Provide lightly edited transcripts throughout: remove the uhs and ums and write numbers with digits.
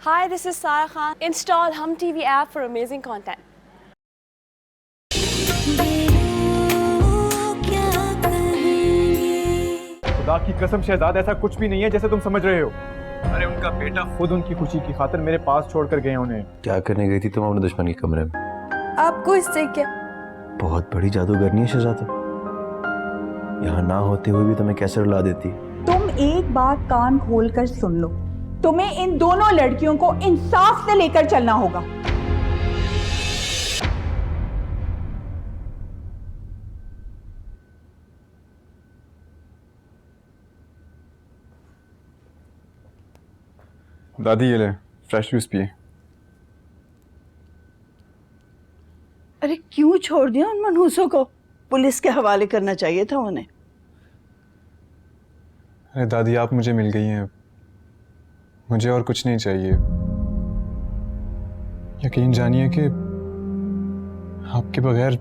Hi, this is Sarah Khan. Install Hum TV app for amazing content. खुदा की कसम शहजाद, ऐसा कुछ भी नहीं है जैसे तुम समझ रहे हो। अरे उनका बेटा खुद उनकी खुशी की खातिर मेरे पास छोड़कर गए उन्हें। क्या करने गई थी तुम अपने दुश्मन के कमरे में? आपको इससे क्या? बहुत बड़ी जादूगरनी है शहजादा। यहाँ ना होते हुए भी तुम्हें कैसे रुला देती। तुम एक बात कान खोल कर सुन लो, तुम्हें इन दोनों लड़कियों को इंसाफ से लेकर चलना होगा। दादी ये ले, फ्रेश जूस पिए। अरे क्यों छोड़ दिया उन मनहूसों को? पुलिस के हवाले करना चाहिए था उन्हें। अरे दादी आप मुझे मिल गई हैं, मुझे और कुछ नहीं चाहिए। यकीन जानिए कि आपके बगैर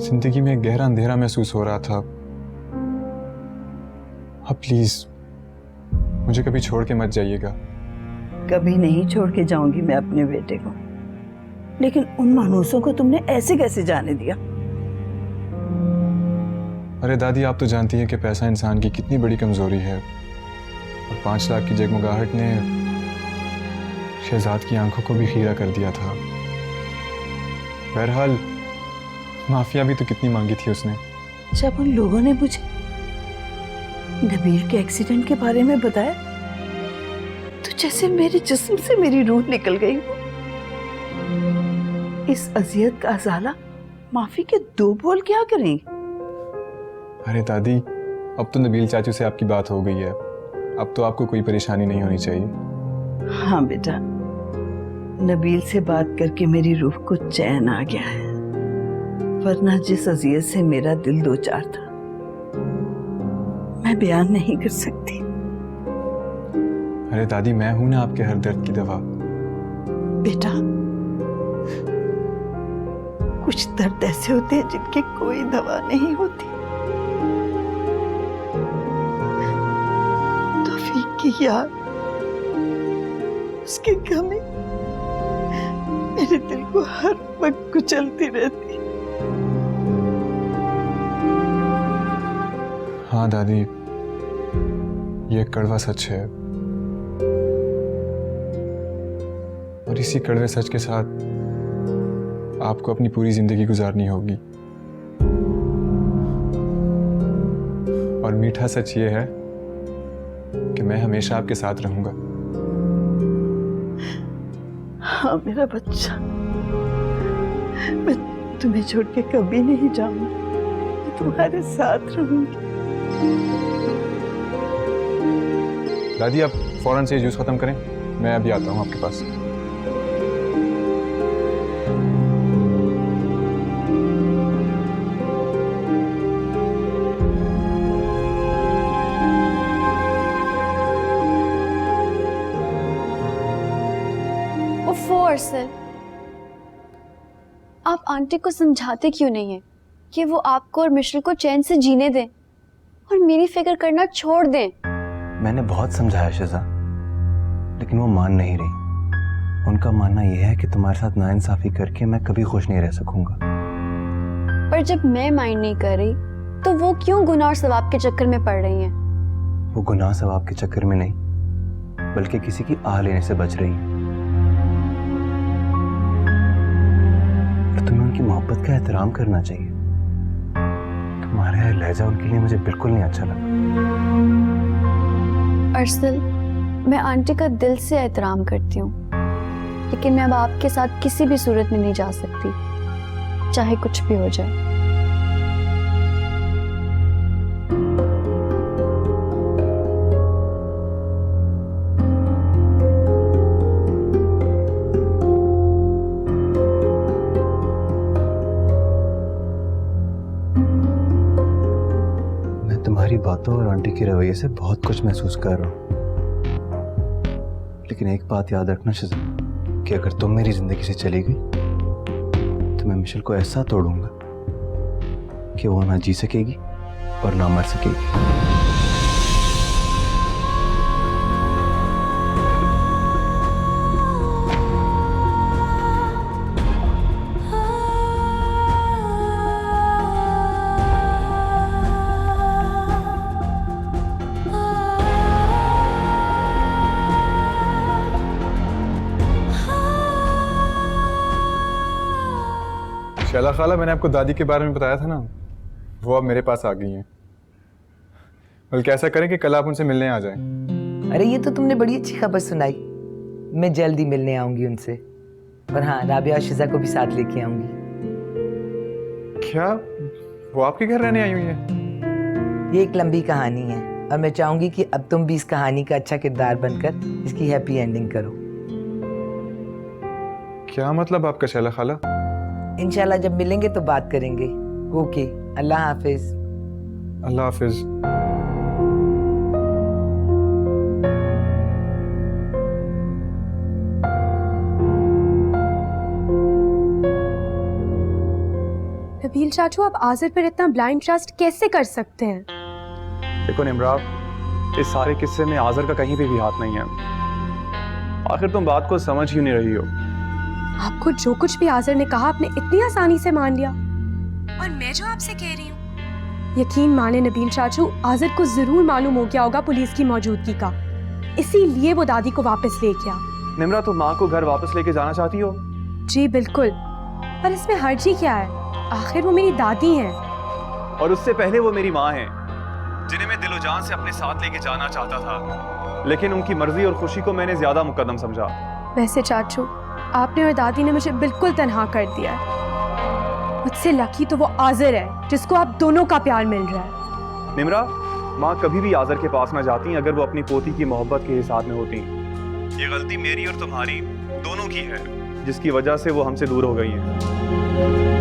जिंदगी में एक गहरा अंधेरा महसूस हो रहा था। आप प्लीज मुझे कभी छोड़ के मत जाइएगा। कभी नहीं छोड़ के जाऊंगी मैं अपने बेटे को, लेकिन उन मनहूसों को तुमने ऐसे कैसे जाने दिया? अरे दादी आप तो जानती हैं कि पैसा इंसान की कितनी बड़ी कमजोरी है, और 5 लाख की जगमगाहट ने शहजाद की आंखों को भी खीरा कर दिया था। बहरहाल माफिया भी तो कितनी मांगी थी उसने। जब उन लोगों ने मुझे नबील के एक्सीडेंट के बारे में बताया तो जैसे मेरे जिस्म से मेरी रूह निकल गई। इस अजियत का अजाला माफी के 2 बोल क्या करेंगे? अरे दादी अब तो नबील चाचू से आपकी बात हो गई है, अब तो आपको कोई परेशानी नहीं होनी चाहिए। हाँ बेटा, नबील से बात करके मेरी रूह को चैन आ गया है, वरना जिस अजियत से मेरा दिल दो चार था मैं बयान नहीं कर सकती। अरे दादी मैं हूं ना आपके हर दर्द की दवा। बेटा कुछ दर्द ऐसे होते हैं जिनकी कोई दवा नहीं होती। तौफीक की याद, उसकी कमी मेरे दिल को हर वक्त कुचलती रहती। हाँ दादी ये कड़वा सच है, और इसी कड़वे सच के साथ आपको अपनी पूरी जिंदगी गुजारनी होगी। और मीठा सच ये है कि मैं हमेशा आपके साथ रहूंगा। हाँ मेरा बच्चा, मैं तुम्हें छोड़ के कभी नहीं जाऊंगी, मैं तुम्हारे साथ रहूंगी। दादी आप फौरन से ये जूस खत्म करें, मैं अभी आता हूँ आपके पास। अरसल, आप आंटी को समझाते क्यों नहीं है कि वो आपको और मिशेल को चैन से जीने दें और मेरी फिक्र करना छोड़ दें? मैंने बहुत समझाया शहजा, लेकिन वो मान नहीं रही। उनका मानना यह है कि तुम्हारे साथ नाइंसाफी करके मैं कभी खुश नहीं रह सकूंगा। पर जब मैं माइंड नहीं कर रही तो वो क्यों गुनाह और सवाब के चक्कर में पड़ रही हैं? वो गुनाह सवाब के चक्कर में नहीं, बल्कि किसी की आह लेने से बच रही है। तुम्हें उनकी मोहब्बत का एहतराम करना चाहिए। तुम्हारा यह लहजा उनके लिए मुझे बिल्कुल नहीं अच्छा लगा। अरसल, मैं आंटी का दिल से एहतराम करती हूँ, लेकिन मैं अब आपके साथ किसी भी सूरत में नहीं जा सकती, चाहे कुछ भी हो जाए। तुम्हारी बातों और आंटी के रवैये से बहुत कुछ महसूस कर रहा हूँ, लेकिन एक बात याद रखना शज़ा, कि अगर तुम मेरी जिंदगी से चली गई तो मैं मिशेल को ऐसा तोड़ूंगा कि वो ना जी सकेगी और ना मर सकेगी। शैला खाला, मैंने आपको दादी के बारे में बताया था ना, वो अब मेरे पास आ गई हैं। बल्कि ऐसा करें कि कल आप उनसे मिलने आ जाएं। अरे ये तो तुमने बड़ी अच्छी खबर सुनाई। मैं जल्दी मिलने आऊंगी उनसे। और हाँ, राबिया और शिजा को भी साथ लेके आऊंगी। क्या वो आपके घर रहने आई हुई है? ये एक लंबी कहानी है और मैं चाहूंगी कि अब तुम भी इस कहानी का अच्छा किरदार बनकर इसकी हैप्पी एंडिंग करो। क्या मतलब आपका शैला खाला? इंशाल्लाह जब मिलेंगे तो बात करेंगे। ओके, अल्लाह हाफिज। अल्लाह हाफिज। नबील चाचू, आप आज़िर पर इतना ब्लाइंड ट्रस्ट कैसे कर सकते हैं? देखो निमरा, इस सारे किस्से में आज़िर का कहीं पे भी हाथ नहीं है। आखिर तुम बात को समझ क्यों नहीं रही हो? आपको जो कुछ भी आज़िर ने कहा आपने इतनी आसानी से मान लिया, और मैं जो आपसे कह रही हूँ, यकीन माने नबील चाचू, आज़िर को जरूर मालूम हो गया होगा पुलिस की मौजूदगी का, इसीलिए वो दादी को वापस ले गया। निमरा, तुम माँ को घर वापस लेके जाना चाहती हो? जी बिल्कुल, पर इसमें हर्जी क्या है? आखिर वो मेरी दादी हैं। और उससे पहले वो मेरी माँ हैं, जिन्हें मैं दिलो जान से अपने साथ लेके जाना चाहता था, लेकिन उनकी मर्जी और खुशी को मैंने ज्यादा मुकद्दम समझा। वैसे चाचू, आपने और दादी ने मुझे बिल्कुल तन्हा कर दिया है। मुझसे लकी तो वो आज़िर है जिसको आप दोनों का प्यार मिल रहा है। निमरा, माँ कभी भी आज़िर के पास ना जाती अगर वो अपनी पोती की मोहब्बत के हिसाब में होती। ये गलती मेरी और तुम्हारी दोनों की है, जिसकी वजह से वो हमसे दूर हो गई हैं।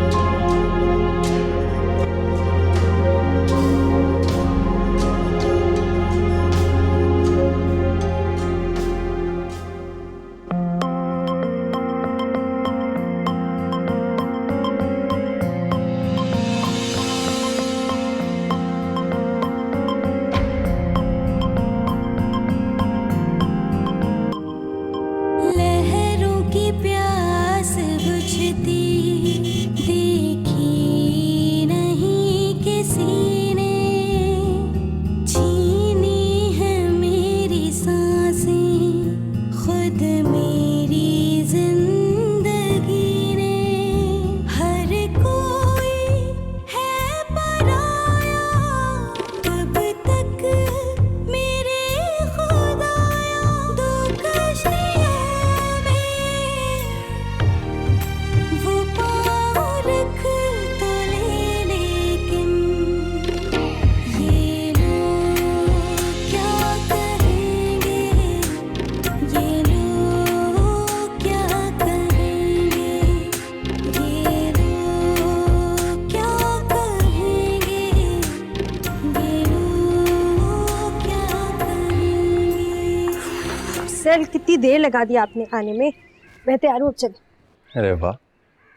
सर, कितनी देर लगा दी आपने आने में। मैं तैयार हूँ, अब चल। अरे वाह,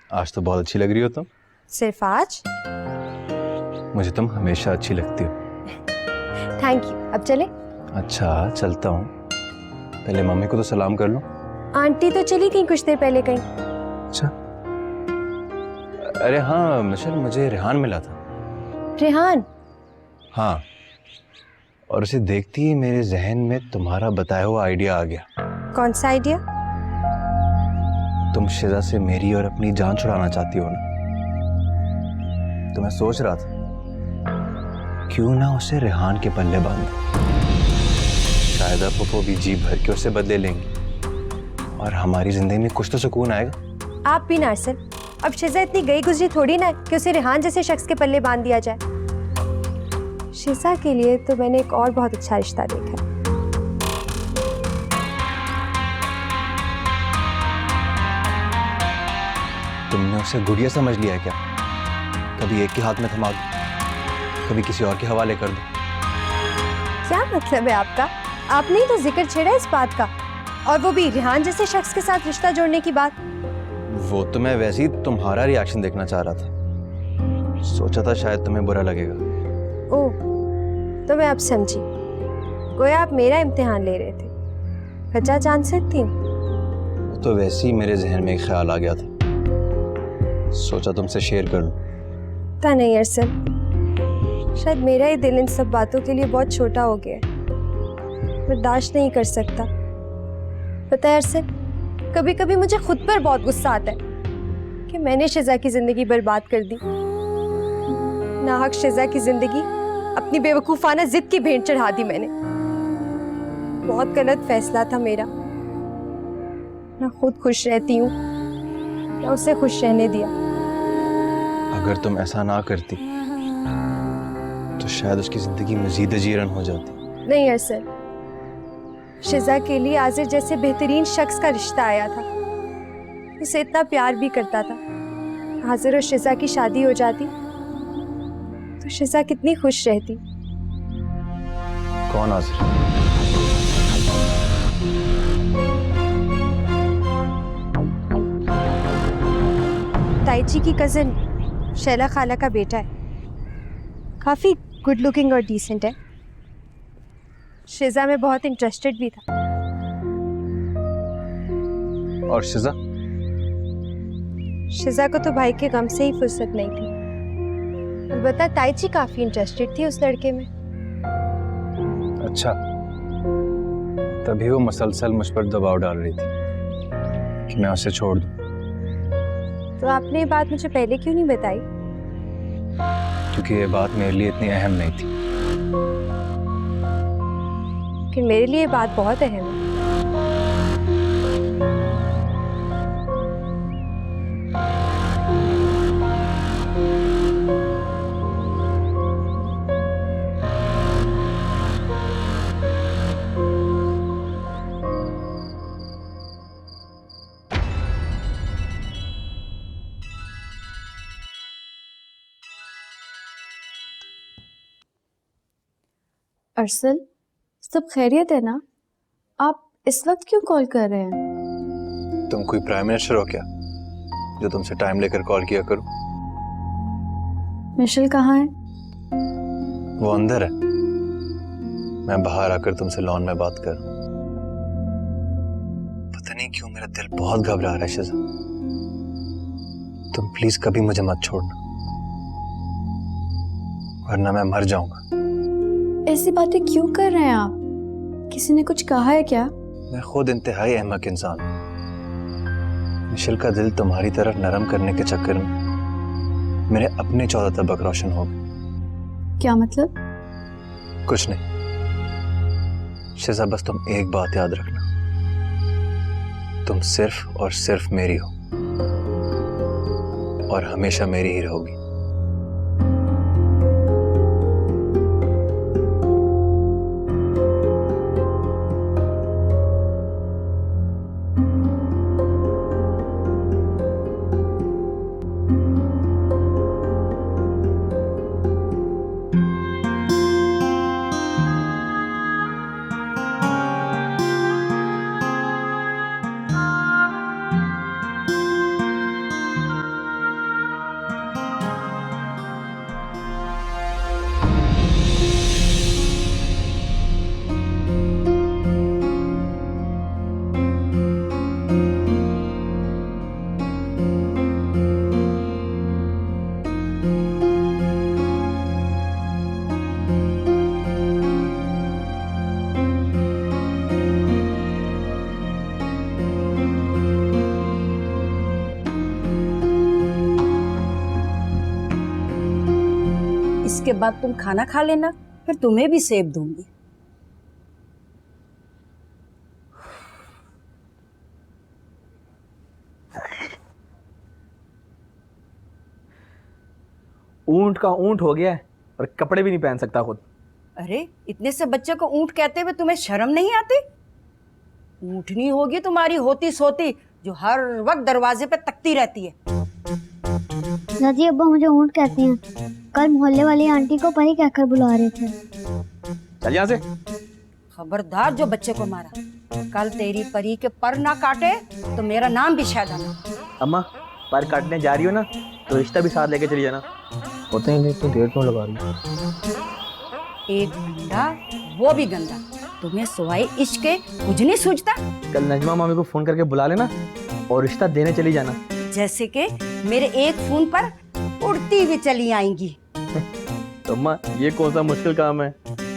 आज तो बहुत अच्छी लग रही हो तुम। सिर्फ आज? मुझे तुम हमेशा अच्छी लगती हो। Thank you. अब चले? अच्छा, चलता हूँ। पहले मम्मी को तो सलाम कर लो। आंटी तो चली गई कुछ देर पहले कहीं। अच्छा, अरे हाँ मिशेल, मुझे रेहान मिला था। रेहान? हाँ, और उसे देखते ही मेरे जहन में तुम्हारा बताया हुआ आइडिया आ गया। कौन सा आइडिया? तुम शिजा से मेरी और अपनी जान छुड़ाना चाहती हो ना, तो मैं सोच रहा था क्यों ना उसे रेहान के पल्ले बांध। शायद अब वो भी जी भर के उसे बदले लेंगे और हमारी जिंदगी में कुछ तो सुकून आएगा। आप भी नासिर, अब शिजा इतनी गई गुजरी थोड़ी ना कि उसे रेहान जैसे शख्स के पल्ले बांध दिया जाए। शिजा के लिए तो मैंने एक और बहुत अच्छा रिश्ता देखा है। तुमने उसे गुड़िया समझ लिया है क्या? कभी एक के हाथ में थमा दो, कभी किसी और के हवाले कर दो। क्या मतलब है आपका? आपने ही तो जिक्र छेड़ा इस बात का, और वो भी रेहान जैसे शख्स के साथ रिश्ता जोड़ने की बात। वो तो मैं वैसे ही तुम्हारा रिएक्शन देखना चाह रहा था। सोचा था शायद तुम्हें बुरा लगेगा। ओह, तो मैं अब समझी, गोया आप मेरा इम्तिहान ले रहे थे। वजह जान सकती हूँ? तो वैसे ही मेरे जहन में एक ख्याल आ गया था, सोचा तुमसे शेयर कर लूं। पता नहीं अरसल, शायद मेरा ही दिल इन सब बातों के लिए बहुत छोटा हो गया है, बर्दाश्त नहीं कर सकता। पता है अरसल, कभी कभी मुझे खुद पर बहुत गुस्सा आता है कि मैंने शिजा की जिंदगी बर्बाद कर दी। नाहक शिजा की जिंदगी अपनी बेवकूफाना जिद की भेंट चढ़ा दी मैंने। बहुत गलत फैसला था मेरा। ना खुद खुश रहती हूँ ना उसे खुश रहने दिया। अगर तुम ऐसा ना करती तो शायद उसकी जिंदगी मजीद अजीरन हो जाती। नहीं अरसल, शिजा के लिए आजिर जैसे बेहतरीन शख्स का रिश्ता आया था। उसे इतना प्यार भी करता था। आजिर और शिजा की शादी हो जाती तो शिजा कितनी खुश रहती। कौन आजिर? ताईची की कजन शैला खाला का बेटा है। काफी गुड लुकिंग और डिसेंट है। शिजा में बहुत इंटरेस्टेड भी था। और शिजा? शिजा को तो भाई के गम से ही फुर्सत नहीं थी। अलबत्ता ताईची काफी इंटरेस्टेड थी उस लड़के में। अच्छा, तभी वो मसलसल मुझ पर दबाव डाल रही थी कि मैं उसे छोड़ दूं। तो आपने ये बात मुझे पहले क्यों नहीं बताई? क्योंकि ये बात मेरे लिए इतनी अहम नहीं थी। कि मेरे लिए ये बात बहुत अहम है। अरसल, सब खैरियत है ना? आप इस वक्त क्यों कॉल कर रहे हैं? तुम कोई प्राइम मिनिस्टर हो क्या जो तुमसे टाइम लेकर कॉल किया करूं? मिशेल कहाँ है? वो अंदर है। मैं बाहर आकर तुमसे लॉन में बात कर। पता नहीं क्यों मेरा दिल बहुत घबरा रहा है शिजा। तुम प्लीज कभी मुझे मत छोड़ना, वरना मैं मर जाऊंगा। ऐसी बातें क्यों कर रहे हैं आप? किसी ने कुछ कहा है क्या? मैं खुद इंतहाई अहमक इंसान हूं। मिशेल का दिल तुम्हारी तरफ नरम करने के चक्कर में मेरे अपने 14 तबक रोशन हो गए। क्या मतलब? कुछ नहीं शिजा, बस तुम एक बात याद रखना, तुम सिर्फ और सिर्फ मेरी हो और हमेशा मेरी ही रहोगी। इसके बाद तुम खाना खा लेना, फिर तुम्हें भी सेब दूंगी। ऊंट का ऊंट हो गया है और कपड़े भी नहीं पहन सकता खुद। अरे इतने से बच्चे को ऊंट कहते हुए तुम्हें शर्म नहीं आती? ऊंटनी होगी तुम्हारी होती सोती जो हर वक्त दरवाजे पे तकती रहती है। दादी अब्बा मुझे ऊंट कहते हैं। कल मोहल्ले वाली आंटी को परी कहकर बुला रहे थे। चल यहाँ से। खबरदार जो बच्चे को मारा, कल तेरी परी के पर ना काटे तो मेरा नाम भी शायद आना। अम्मा पर काटने जा रही हो ना तो रिश्ता भी साथ लेके चली जाना। होते हैं नहीं तो देर क्यों लगा रही हो? एक गंदा वो भी गंदा, तुम्हें सिवाय इश्क के कुछ नहीं सूझता। कल नजमा मामी को फोन करके बुला लेना और रिश्ता देने चली जाना। जैसे कि मेरे एक फोन पर उड़ती हुई चली आएंगी। तो अम्मा ये कौन सा मुश्किल काम है?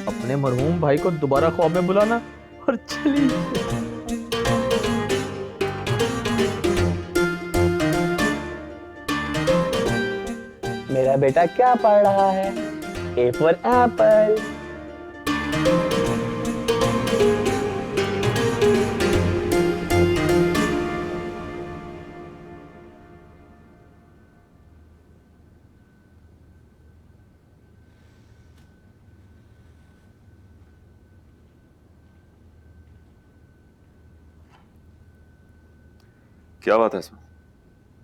अपने मरहूम भाई को दोबारा ख्वाब में बुलाना और चली। मेरा बेटा क्या पढ़ रहा है? A for Apple. क्या बात है इसमें?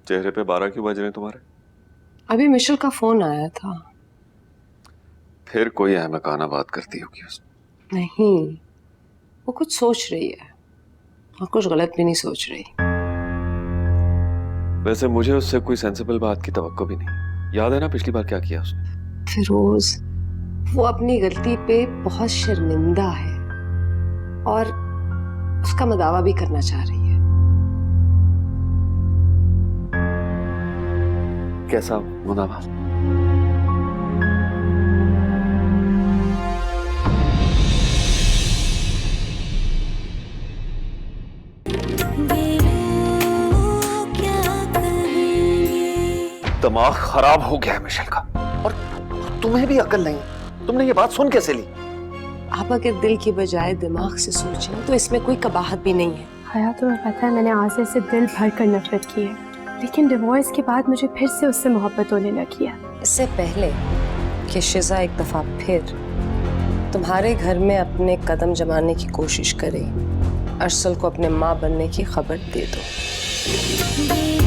चेहरे पे 12 क्यों बज रहे हैं तुम्हारे? अभी मिशेल का फोन आया था। फिर कोई अहमकाना बात करती होगी उसने। नहीं, वो कुछ सोच रही है और कुछ गलत भी नहीं सोच रही। वैसे मुझे उससे कोई सेंसिबल बात की तवक्को भी नहीं। याद है ना पिछली बार क्या किया उसने? फिरोज, वो अपनी गलती पे बहुत शर्मिंदा है और उसका मदावा भी करना चाह रही है। कैसा मुनावा? दिमाग खराब हो गया है मिशेल का, और तुम्हें भी अकल नहीं। तुमने ये बात सुन कैसे ली? आप अगर दिल की बजाय दिमाग से सोचें तो इसमें कोई कबाहत भी नहीं है। हया, तुम्हें पता है मैंने आसिर से दिल भर कर नफरत की है, लेकिन डिवोर्स के बाद मुझे फिर से उससे मोहब्बत होने लगी है। इससे पहले कि शिजा एक दफा फिर तुम्हारे घर में अपने कदम जमाने की कोशिश करे, अरसल को अपने माँ बनने की खबर दे दो।